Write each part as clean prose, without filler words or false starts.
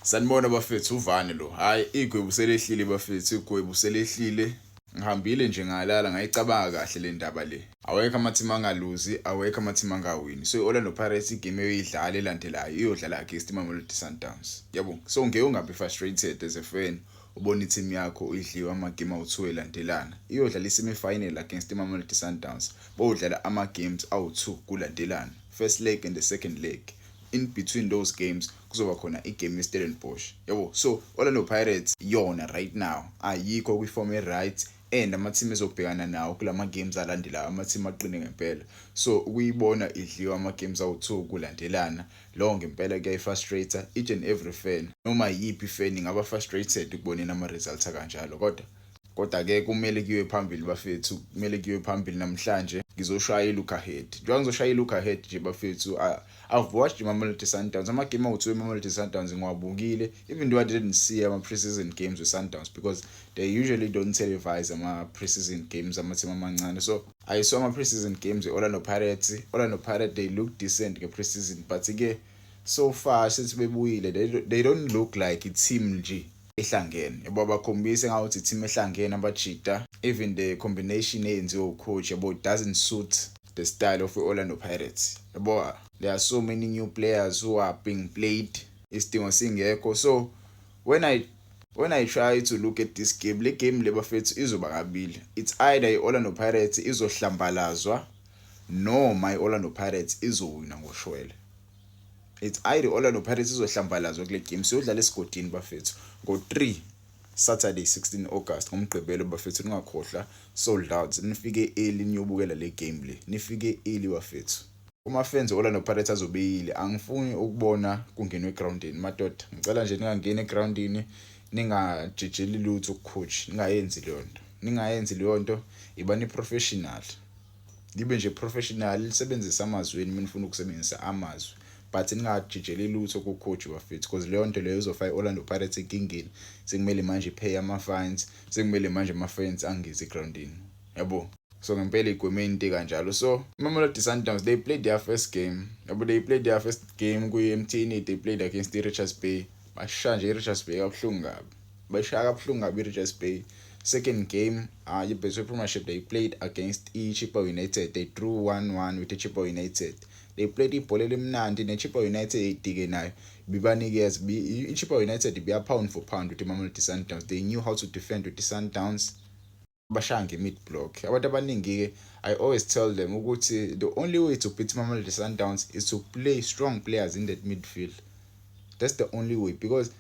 Sanibona bafethu uvane lo. Hayi igwebu selehlile bafethu, igwebu selehlile. Ngihambile nje ngalala ngayicabanga kahle le ndaba le. Awekho amateam angaluzi, awekho amateam angawini. So Orlando Pirates igame eyidlala elandelayo iyodlala against Mamelodi Sundowns. Yabo. So ngeke ungabe frustrated as a fan ubona i-team yakho idliwa amagame awu2 elandelana. Iyodlala i-semi-final against Mamelodi Sundowns. Bodlala ama-games awu2 kulandelana. First leg and the second leg. In between those games kuzoba khona igame yeStellenbosch. Yabo. So Orlando Pirates yona right now ayikho kwi-form right and ama-team ezobhekana nawo kulama games alandelayo ama-team aqine ngempela. So ukuyibona idliwa ama-games awu2 kulandelana lo ngempela kuyayifrustrate each and every fan. Noma yipi fan ingaba frustrated ukubonena ama-results kanjalo kodwa ke kumele kuyiwe phambili bafethu, kumele kuyiwe phambili namhlanje. Ngizoshaya ilook ahead. Njengoba ngizoshaya ilook ahead nje bafethu, I've watched Mamelodi Sundowns. Ama-game awu2 Mamelodi Sundowns ngiwabukile, even though I didn't see ama-preseason games with Sundowns because they usually don't televise ama-preseason games ama-team amancane. So I saw ama-preseason games Orlando Pirates. Orlando Pirates they look decent nge-preseason, but ke so far since bebuyile they don't look like i-team nje ehlangene. Yabo bakhombise ngathi i-team ehlangene abajita. Even the combination eyenziwe ucoach yabo doesn't suit the style of the Orlando Pirates. Yabo there are so many new players who are being played. Isidingo singekho. So when I try to look at this game, le game le bafethu izoba kabili. It's either i-Orlando Pirates izohlambalazwa noma i-Orlando Pirates izowina ngoshwele. It's either Orlando Pirates izohlambalazwa kule game. Siyodlala esigodini bafethu ngo-3 Saturday 16 August ngomgqibelo bafethu, ningakhohlwa sold out. Nifike early niyobukela le game le. Nifike early bafethu. Uma fans Orlando Pirates azobeyile, angifuni ukubona kungenwe groundini madoda. Ngicela nje ningangena egroundini, ningajejeli lutho coach, ningayenzi leyo nto. Ibani professional. Libe nje professional, lisebenzisa amazwi mina ngifuna ukusebenzisa amazwi. But ningajejeli lutho ku coach bafethu because leyo nto leyo izofaka Orlando Pirates enkingeni. Sekumele manje pay ama-fines, sekumele manje ama-fans angeze egroundini. Yabo. So ngempela igwementi kanjalo. So Mamelodi Sundowns they played their first game. Yabo they played their first game ku-MTN. They played against i-Richards Bay. Bashaya nje i-Richards Bay kabuhlungu kabi. Bashaya kabuhlungu kabi i-Richards Bay. Second game, i-Betway Premiership they played against i-Chippa United. They drew 1-1 with i-Chippa United. They played ibhola elimnandi ne-Chippa United idike nayo. Bibanikeza i-Chippa United biya pound for pound with i-Mamelodi Sundowns. They knew how to defend with the Sundowns. Bashanga mid block. Abantu abaningi ke I always tell them ukuthi the only way to beat Mamelodi Sundowns is to play strong players in that midfield. That's the only way because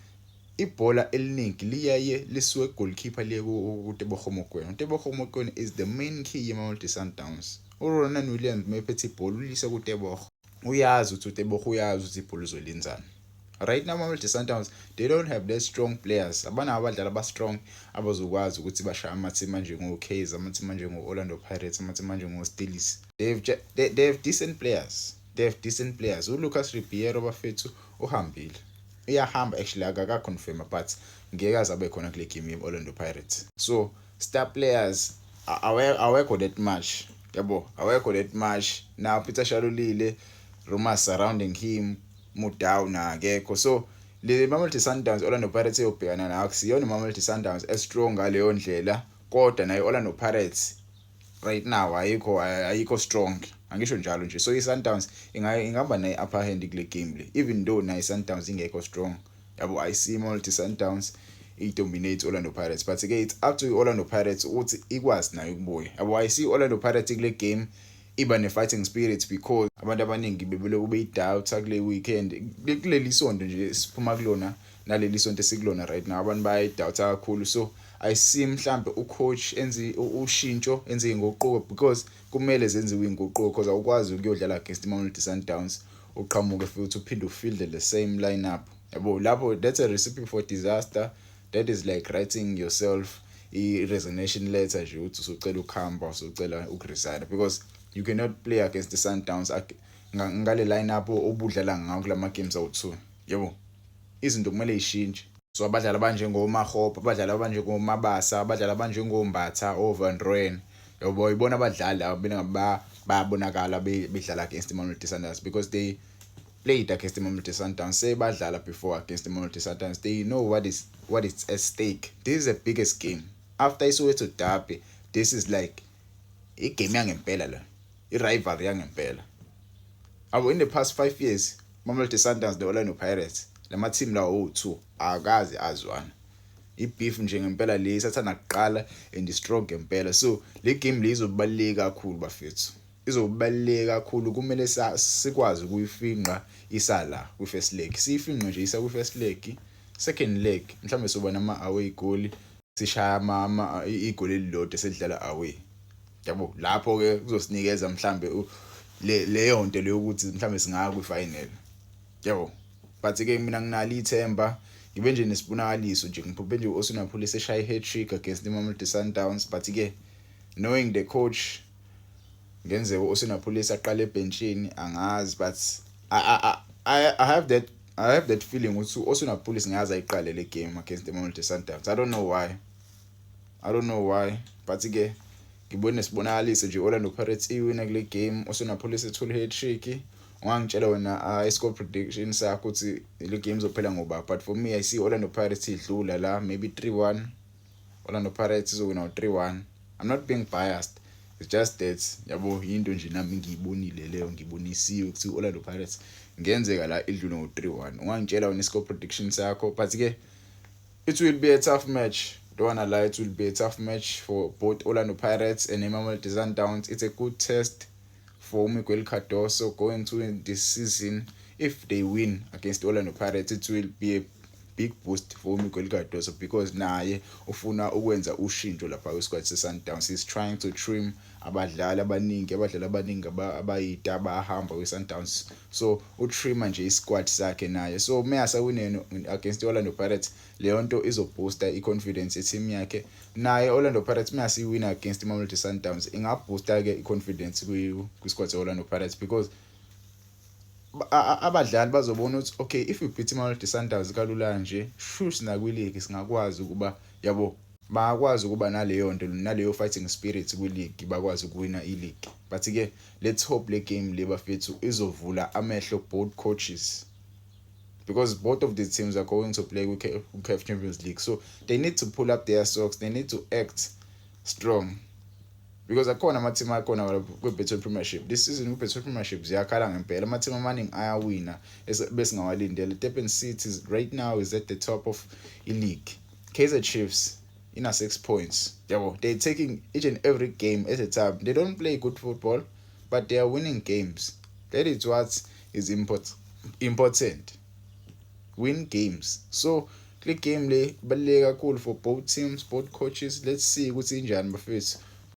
ibhola eliningi liyaye lisuke goalkeeper liye kuTebogo Mokoena. Tebogo Mokoena is the main key yeMamelodi Sundowns. uRonan Williams mephethe ibhola ulisa kuTebogo. Uyazi ukuthi uTebogo uyazi ukuthi ibhola izolenzana. Right now Mamelodi Sundowns they don't have that strong players. Abana abadlala ba strong abazokwazi ukuthi bashaya ama-team manje ngo-Kaizer, ama-team manje ngo-Orlando Pirates, ama-team manje ngo-Steelers. They have decent players. uLucas Ribeiro bafethu uhambile. Iyahamba actually akaka-confirm but ngeke azabe khona kule game ye-Orlando Pirates. So star players awekho that much. Yabo awekho that much. Now Peter Shalulile, rumors surrounding him, Mudau na akekho. So le Mamelodi Sundowns Orlando Pirates eyobhekana nayo akusiyona Mamelodi Sundowns strong ngaleyo ndlela, kodwa nayo Orlando Pirates right now ayikho strong. Angisho njalo nje. So i-Sundowns ingaba ne-upper hand kule game le, even though nayo i-Sundowns ingekho strong. Yabo I see Mamelodi Sundowns i-dominate Orlando Pirates, but again it's up to Orlando Pirates ukuthi ikwazi nayo ukubuya. Yabo I see Orlando Pirates kule game iba ne-fighting spirit because abantu abaningi bebele kube i-doubt kule weekend kuleli sonto nje siphuma kulona naleli sonto esikulona right now abantu bayi-doubt kakhulu. So I see mhlambe ucoach enzi ushintsho enze inguquko because kumele zenziwe inguquko because awukwazi ukuyodlala against Mamelodi Sundowns uqhamuke futhi uphinde ufield the same lineup. Yabo lapho that's a recipe for disaster. That is like writing yourself i-resignation letter nje uthi usucela ukuhamba, usucela ukuresign because you cannot play against the Sundowns ngale lineup obudlala ngawo kulama games awu2. Yabo izinto kumele ishintshe. So abadlali abanje ngoMahopa, abadlali abanje ngoMabasa, abadlali abanje ngoMbatha, Van Rooyen. Yabo ibona abadlali abena bayabonakala bedlala against Mamelodi Sundowns because they played against Mamelodi Sundowns, sebadlala before against Mamelodi Sundowns, they know what is at stake. This is the biggest game. After iSoweto derby, this is like igame yangempela la, i-rivalry yangempela. In the past 5 years, Mamelodi Sundowns, the Orlando Pirates, lama team lawo 2 akaze azwana. I-beef nje ngempela le isathana kuqala and strong ngempela. So le game le izobaleka kakhulu bafethu. Izobaleka kakhulu, kumele sikwazi ukuyifinqa isala kwi-first leg. Siyifinqe nje isa kwi-first leg, second leg mhlambe soba nama away goal, sishaya igoli elilodwa sedlala away. Yabo lapho ke kuzosinikeza mhlambe leyo nto leyo ukuthi mhlambe singaya kwi-final. Yabo but ke mina nginalo ithemba, ngibe nje nesibonakaliso nje, ngiphuphe nje uOsuna Police eshaya i-hat-trick against Mamelodi Sundowns, but ke knowing the coach ngenzeka uOsuna Police aqala ebenchini angazi, but I have that feeling ukuthi uOsuna Police ngazi ayiqale le game against the Mamelodi Sundowns. I don't know why, but ke ngibone nesibonakaliso nje Orlando Pirates iwina kule game, uOsuna Police ethola i-hat-trick. Ungangitshela wena score prediction sakho ukuthi le game izophela ngoba, but for me I see Orlando Pirates idlula la, maybe 3-1. Orlando Pirates izowina 3-1. I'm not being biased, it's just that yabo into nje nami ngiyibonile leyo, ngibonisiwe ukuthi Orlando Pirates ngenzeka la idlula ngo-3-1. Ungangitshela wena score prediction sakho, but ke it will be a tough match. Don't wanna lie, it will be a tough match for both Orlando Pirates and Mamelodi Sundowns. It's a good test for Miguel Cardoso going to this season. If they win against Orlando Pirates, it will be a big boost for Miguel Cardoso, because naye ufuna ukwenza ushintsho lapha kwi-squad se-Sundowns. He's trying to trim abadlali abaningi abayita abahamba kwi-Sundowns, so utrima nje i-squad sakhe naye. So mayasa win against Orlando Pirates, leyo nto izoboosta i-confidence ye-team yakhe. Naye Orlando Pirates mayasi win against Mamelodi Sundowns, ingaboosta ke i-confidence kwi-squad se-Orlando Pirates, because abadlali bazobona ukuthi okay, if we beat Mamelodi Sundowns kalula nje, sure sinakwiligi singakwazi ukuba yabo bakwazi ukuba naleyo nto naleyo fighting spirit kwi-league, bakwazi ukuwina i-league. But ke let's hope le game le bafethu izovula amehlo both coaches, because both of these teams are going to play with CAF Champions League, so they need to pull up their socks, they need to act strong, because akhona ama-team akhona kwi-Betway Premiership this season. Kwi-Betway Premiership ziyakhala ngempela, ama-team amaningi ayawina bese ngawalindele. Durban City right now is at the top of i-league. Kaizer Chiefs ina 6 points. Yabo, they're taking each and every game at a time. They don't play good football, but they are winning games. That is what is important. Win games. So the game le baleka kakhulu for both teams, both coaches. Let's see ukuthi injani bafethu.